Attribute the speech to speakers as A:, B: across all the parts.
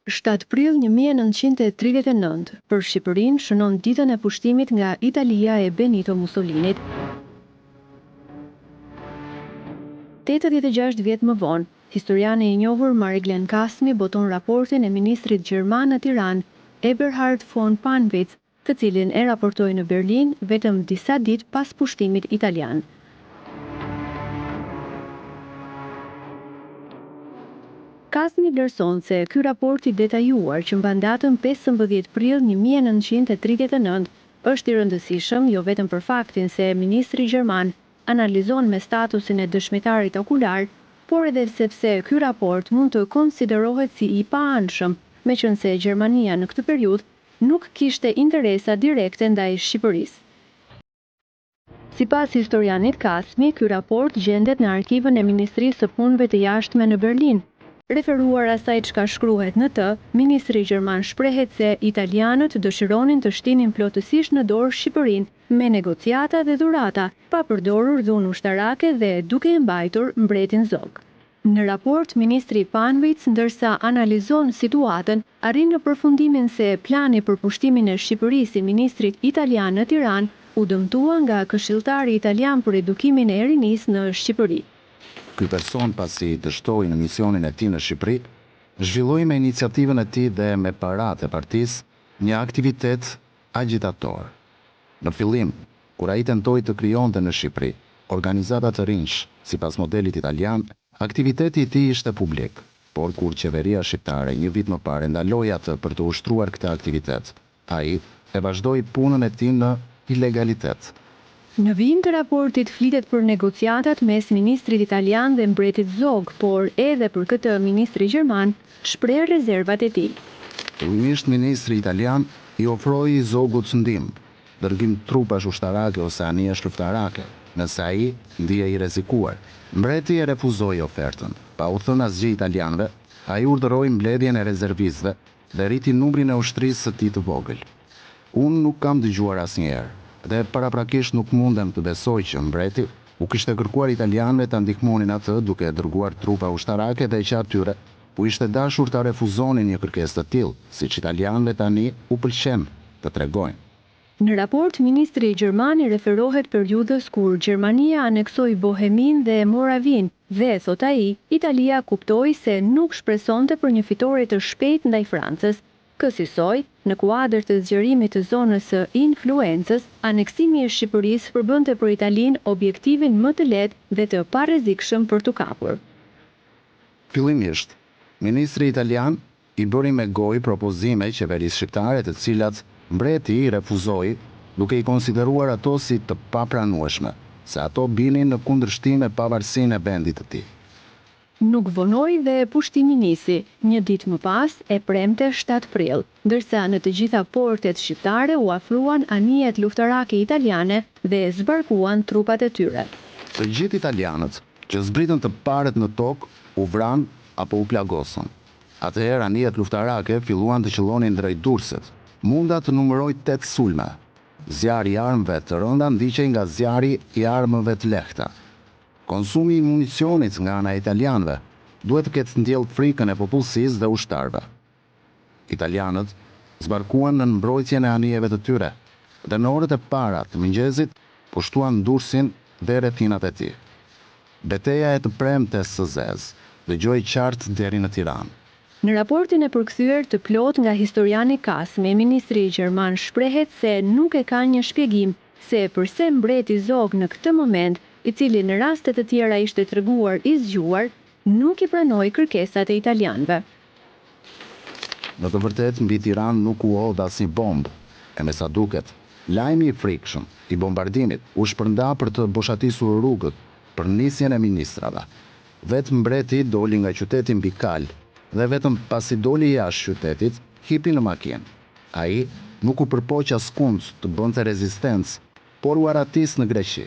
A: 7 prill 1939, për Shqipërinë shënon ditën e pushtimit nga Italia e Benito Mussolinit. 86 vjet më vonë, historiani i njohur Marie-Glen Kasmi boton raportin e ministrit gjerman në Tiranë, Eberhard von Panwitz, të cilin e raportoi në Berlin vetëm disa ditë pas pushtimit italian. Kasmi vlerëson se ky raport i detajuar që mban datën 15 prill 1939 është i rëndësishëm jo vetëm për faktin se ministri gjerman analizon me statusin e dëshmitarit okular, por edhe sepse ky raport mund të konsiderohet si i paanshëm, meqense Gjermania në këtë periudhë nuk kishte interesa direkte ndaj Shqipërisë. Sipas historianit Kasmi, ky raport gjendet në arkivën e Ministrisë së Punëve të Jashtme në Berlin. Referuar asaj çka shkruhet në të, ministri gjerman shprehet se italianët dëshironin të shtinin plotësisht në dorë Shqipërinë me negociata dhe dhurata, pa përdorur dhunë ushtarake dhe duke e mbajtur mbretin zog. Në raport, ministri Panwitz, ndërsa analizon situatën, arrin në përfundimin se plani për pushtimin e Shqipërisë i ministrit italian në Tiranë u dëmtua nga këshilltari italian për edukimin e rinisë në Shqipëri.
B: Ky person pasi dështoi në misionin e tij në Shqipëri, zhvilloi me iniciativën e tij dhe me paratë e partisë një aktivitet agitator. Në fillim, kur ai tentoi të krijonte në Shqipëri organizata të rinj, sipas modelit italian, aktiviteti i tij ishte publik, por kur qeveria shqiptare një vit më parë ndaloi atë për të ushtruar këtë aktivitet, ai e vazhdoi punën e tij në ilegalitet.
A: Në vijim të raportit flitet për negociatat mes ministrit italian dhe mbretit zog, por edhe për këtë ministri gjerman shpreh rezervat e tij.
B: Fillimisht ministri italian i ofroi zogut ndihmë, dërgim trupash ushtarake ose anijesh luftarake, nëse ai ndihej i rrezikuar. Mbreti e refuzoi ofertën. Pa u thënë asgjë italianëve, ai urdhëroi mbledhjen e rezervistëve dhe rriti numrin e ushtrisë së tij të vogël. Unë nuk kam dëgjuar asnjëherë dhe paraprakisht nuk mundem të besoj që mbreti u kishte kërkuar italianëve ta ndihmonin atë duke dërguar trupa ushtarake dhe që atyre u ishte dashur ta refuzonin një kërkesë të tillë, siç italianëve tani u pëlqen të tregojnë.
A: Në raport, ministri gjerman i referohet periudhës kur Gjermania aneksoi Bohemin dhe Moravin dhe, thot ai, Italia kuptoi se nuk shpresonte për një fitore të shpejtë ndaj Francës. Kësaj, në kuadër të zgjerimit të zonës së influencës, aneksimi i Shqipërisë përbënte për Italinë objektivin më të lehtë dhe të parrezikshëm për t'u kapur.
B: Fillimisht, ministri italian i bëri me gojë propozime qeverisë shqiptare të cilat mbreti i refuzoi, duke i konsideruar ato si të papranueshme, se ato binin në kundërshtim me pavarësinë e vendit të tij.
A: Nuk vonoi dhe pushtimi nisi, një ditë më pas, e premte 7 prill, ndërsa në të gjitha portet shqiptare u afruan anijet luftarake italiane dhe zbarkuan trupat e tyre.
B: Të gjithë italianët që zbritën të parët në tokë u vranë apo u plagosën. Atëherë anijet luftarake filluan të qëllonin drejt Durrësit. Munda të numëroj 8 sulme. Zjarri i armëve të rënda ndiqej nga zjarri i armëve të lehta. Konsumi i municionit nga ana e italianëve duhet të ketë ndjellë frikën e popullsisë dhe ushtarëve. Italianët zbarkuan në mbrojtjen e anijeve të tyre dhe në orët e para të mëngjesit pushtuan Durrësin dhe rrethinat e tij. Betejë e të premtes së zezë dëgjoi qartë deri në Tiranë.
A: Në raportin e përkthyer të plot nga historiani Kasmi, ministri gjerman shprehet se nuk e ka një shpjegim se përse mbreti zog në këtë moment, i cili në raste të tjera ishte treguar i zgjuar, nuk i pranoi kërkesat e italianëve.
B: Në të vërtetë mbi Tiranë nuk u hodh asnjë bombë, e me sa duket, lajmi i frikshëm i bombardimit u shpërnda për të boshatisur rrugët për nisjen e ministrave. Vetëm mbreti doli nga qyteti mbi kal dhe vetëm pasi doli jashtë qytetit, hipi në makinë. Ai nuk u përpoq askund të bënte rezistencë, por u aratis në Greqi.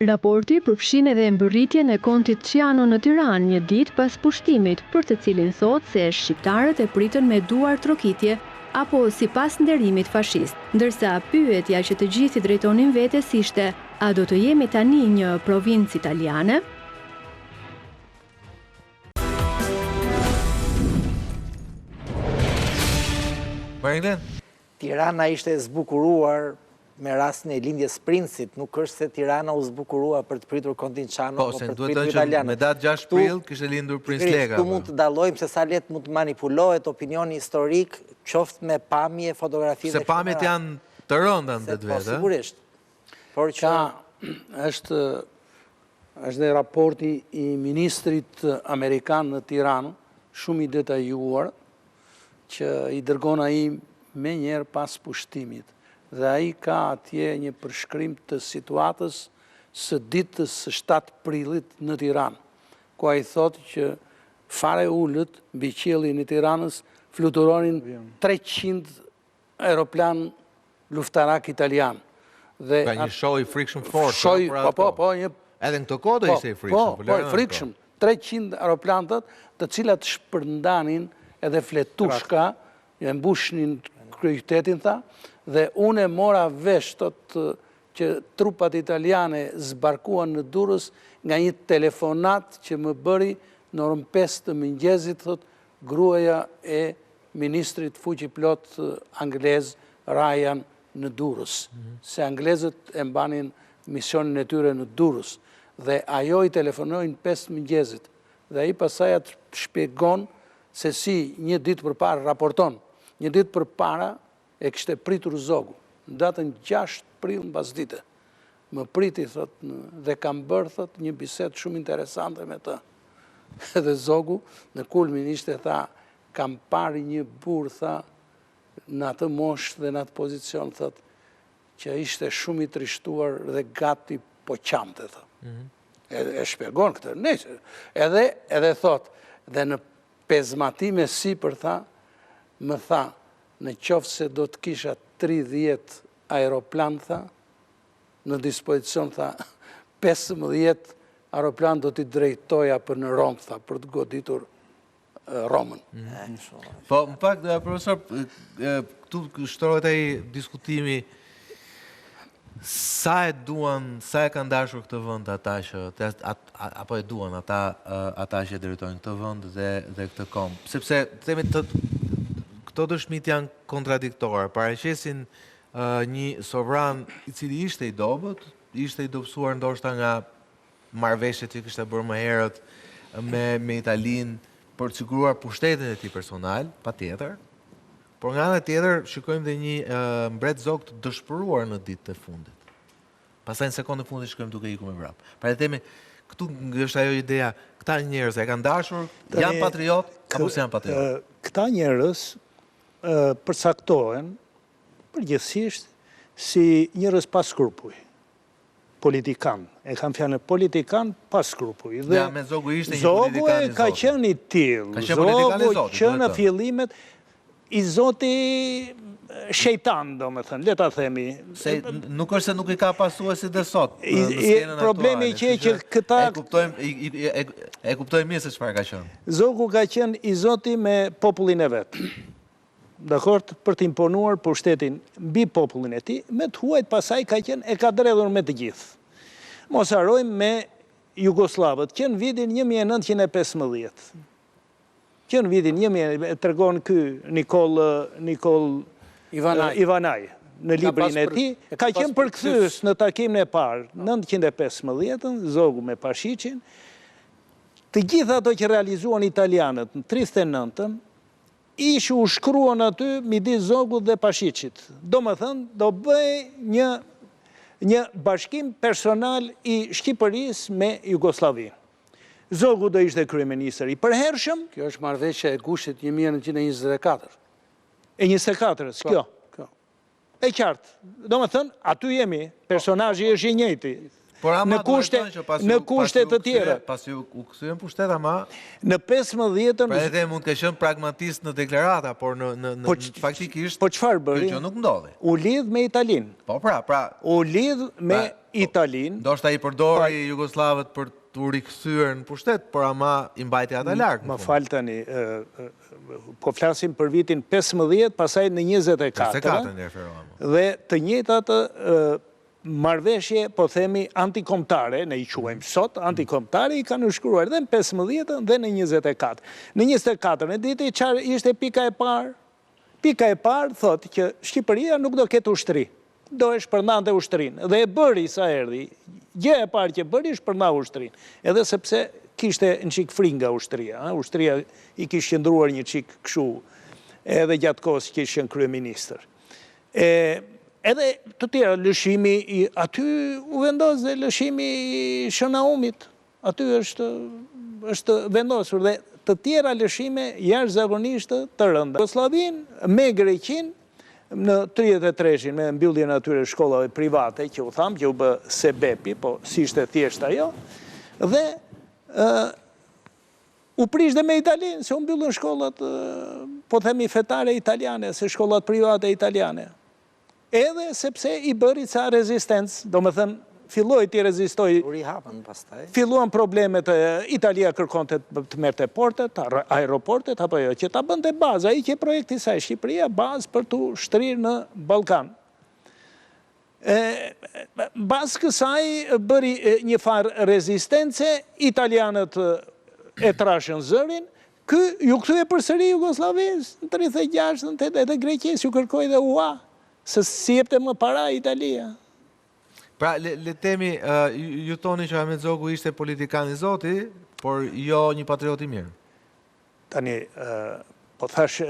A: Raporti përfshin edhe mbërritjen e kontit Ciano në Tiranë një ditë pas pushtimit, për të cilin thot se shqiptarët e pritën me duar trokitje apo sipas nderimit fashist, ndërsa pyetja që të gjithë i drejtonin vetes ishte: a do të jemi tani një provincë italiane?
C: Marilyn?
D: Tirana ishte zbukuruar me rastin e lindjes princit, nuk është se Tirana u zbukurua për të pritur Kontinçano
C: Po,
D: apo
C: se
D: për të
C: duhet
D: pritur
C: të që
D: italianët.
C: me datë 6 prill kishte lindur Prince Lega.
D: Tu mund të dallojmë se sa let mund të manipulohet opinioni historik, qoftë me pamje, fotografi
C: Se pamjet janë të rënda në
D: Po,
C: vetë.
D: sigurisht. Por që
E: është dhe raporti i ministrit Amerikan në Tiranë, shumë i detajuar, që i dërgon ai me njerë pas pushtimit. Dhe ai ka atje një përshkrim të situatës së ditës së 7 prillit në Tiranë, ku ai thotë që fare ullët mbi qiellin e Tiranës fluturonin 300 aeroplan luftarak italian.
C: Pra një show i frikshëm fort.
E: Po, një
C: edhe në këtë kohë ishte i frikshëm.
E: Po, i frikshëm. 300 aeroplanët të cilat shpërndanin edhe fletushka, e mbushnin kryeqytetin tha, dhe unë mora vesh që trupat italiane zbarkuan në Durrës nga një telefonat që më bëri në orën 5 të mëngjesit, thot, gruaja e ministrit fuqiplot anglez Ryan në Durrës, se anglezët e mbanin misionin e tyre në Durrës, dhe ajo i telefonojnë 5 mëngjesit, dhe ai pasaj atë shpjegon se si një ditë përpara raporton, një ditë përpara e kishte pritur Zogu, në datën 6 prill mbasdite. Më priti, thot, dhe kam bërë, thot, një bisedë shumë interesante me të. Edhe Zogu në kulmin ishte, tha, kam parë një burr, tha, në atë moshë dhe në atë pozicion, thot, që ishte shumë i trishtuar dhe gati po qamte, thot. E shpjegon këtë, edhe thot, dhe në pezmatime sipër, tha, më tha, në qoftë se do të kisha 30 aeroplan, tha, në dispozicion, tha, 15 aeroplan do t'i drejtoja për në Romë, tha, për të goditur Romën.
C: Po, më pak, profesor, këtu shtrohet ai diskutimi sa e duan, sa e kanë dashur këtë vend ata që apo e duan ata që drejtojnë këtë vend dhe këtë kom. Sepse themi këto dëshmit janë kontradiktore. Paraqesin një sovran i cili ishte i dobët, ishte i dobësuar ndoshta nga marrëveshjet që kishte bërë më herët me Italinë për të siguruar pushtetin e tij personal, patjetër. Por nga ana tjetër shikojmë dhe një mbret zog të dëshpëruar në ditët e fundit. Pastaj në sekondën e fundit shikojmë duke ikur me vrap. Pra themi, këtu është ajo ideja, këta njerëz e kanë dashur, janë patriot apo s'janë patriot?
F: Këta njerëz përcaktohen përgjithsisht si njerëz pa skrupuj. Politikan. E kam fjalën politikan pa skrupuj.
C: Ja, me Zogu ishte një
F: Zogu
C: politikan i
F: ka
C: Zotit.
F: qenë i tillë. Zogu që në fillimet i Zoti shejtan, do me thënë, le ta themi.
C: Nuk është se nuk i ka pasuesit dhe sot në skenën aktuale.
F: Problemi që këta...
C: E kuptojmë mirë se çfarë ka qenë.
F: Zogu ka qenë i Zoti me popullin e vetë. Dakord, për të imponuar pushtetin mbi popullin e tij, me të huajt pasaj ka qenë e ka dredhur me të gjithë. Mos harrojmë me Jugoslavët, që në vitin 1915. Që në vitin 1915, tregon ky Nikol Ivanaj, në librin e tij, ka qenë përkthyes në takimin e parë, 1915, Zogu me Pashiqin, të gjitha ato që realizuan italianët në 39-ën, ishë u shkruan aty midis Zogut dhe Pashiqit. Do më thënë, do bëj një bashkim personal i Shqipërisë me Jugoslavinë. Zogu do ishte kryeministër i përhershëm.
E: Kjo është marrëveshja e Gushit 1924.
F: E 24-ës, kjo. E qartë. Do më thënë, aty jemi, personazhi është i njëjti. Në kushte të tjera.
C: Pasi u kthyen pushtet, ama...
F: Në 15-ën...
C: Pra edhe mund të qenë pragmatist në deklarata, por në faktikisht...
F: Po çfarë bëri?
C: Kjo nuk ndodhi.
F: U lidh me Italinë.
C: Po pra...
F: U lidh me Italinë.
C: Ndoshta i përdori Jugoslavët për të rikthyer në pushtet, por ama i mbajti ata larg.
F: Më fal tani, po flasim për vitin 15, pastaj në 24.
C: 24 ne referohem.
F: Dhe të njëjtat marrëveshje, po themi, antikombëtare, ne i quajmë sot, antikombëtare, i kanë shkruar dhe në 15 dhe në 24. Në 24 e diti, qarë ishte pika e parë Pika e parë thotë që Shqipëria nuk do ketë ushtri, do e shpërndante ushtrinë. Dhe e bëri sa erdhi. Gjë e parë që bëri shpërndau ushtrinë. Edhe sepse kishte në qik fri nga ushtria. Ushtria i kishtë qëndruar një qik këshu edhe gjatë kohës që ishte kryeministër. Edhe të tjera, lëshimi, aty u vendos dhe lëshimi i Shënaumit, aty është vendosur dhe të tjera lëshime jashtëzakonisht të rënda. Jugoslavin me Greqin në 33-shin me mbylljen atyre shkollave private, që u thamë, që u bë sebepi, po si ishte thjesht ajo, dhe u prish dhe me Italinë, se u mbyllën shkollat, po themi fetare italiane, se shkollat private italiane. Edhe sepse i bëri ca rezistencë, do me thënë, filloj t'i rezistoj, filluan problemet, Italia kërkon të merte portet, aeroportet, apo jo, që ta bënte baza, i që projekti saj Shqipëria, bazë për t'u shtrirë në Balkan. Bazë kësaj bëri një farë rezistence, italianët e trashën zërin, ju këtu e përsëri Jugoslavis, në 36, në 8, edhe Greqis, ju kërkoj dhe UA, se si jepte më para Italia.
C: Pra, le temi, ju toni që Ahmet Zogu ishte politikan i zoti, por jo një patriot i mirë.
F: Tani, po thash,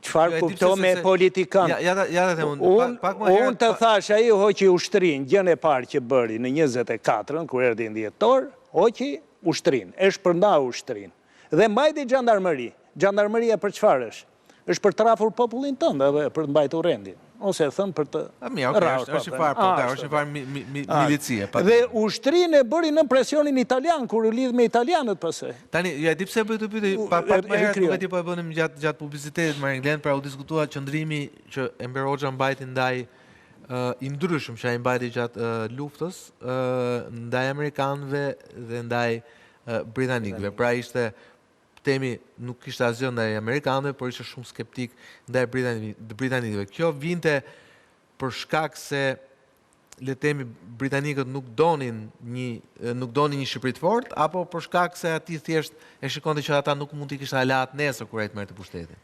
F: qëfar kupto me politikan? Unë të thash, a i hoqi ushtrin, gjën e parë që bëri në 24, kër erdi në djetor, hoqi ushtrin, e shpërnda ushtrin. Dhe mbajti gjandarmëri. Gjandarmëria për qëfar është? është për të rafur popullin tënë dhe për të mbajtur rendin. Ose e thënë për të rafur.
C: është një farë milicie.
F: Dhe ushtrin e bëri në presionin italian, kur u lidh me italianët pëse.
C: Tani, ja di pse bëjë të pyte, pak më herët nuk e ti po e bënim gjatë publicitetit, Marin Glen, pra u diskutua qëndrimi që Enver Hoxha mbajti ndaj i ndryshëm që a i mbajti gjatë luftës, ndaj Amerikanëve dhe ndaj Britanikëve. Pra ishte temi nuk ishte asgjë ndaj Amerikanëve, por ishte shumë skeptik ndaj Britanikëve. Kjo vinte për shkak se le temi Britanikët nuk donin një Shqipëri të fortë, apo për shkak se ati thjesht e shikonte që ata nuk mund t'i kishte alat nesër kur ai të merrte pushtetin.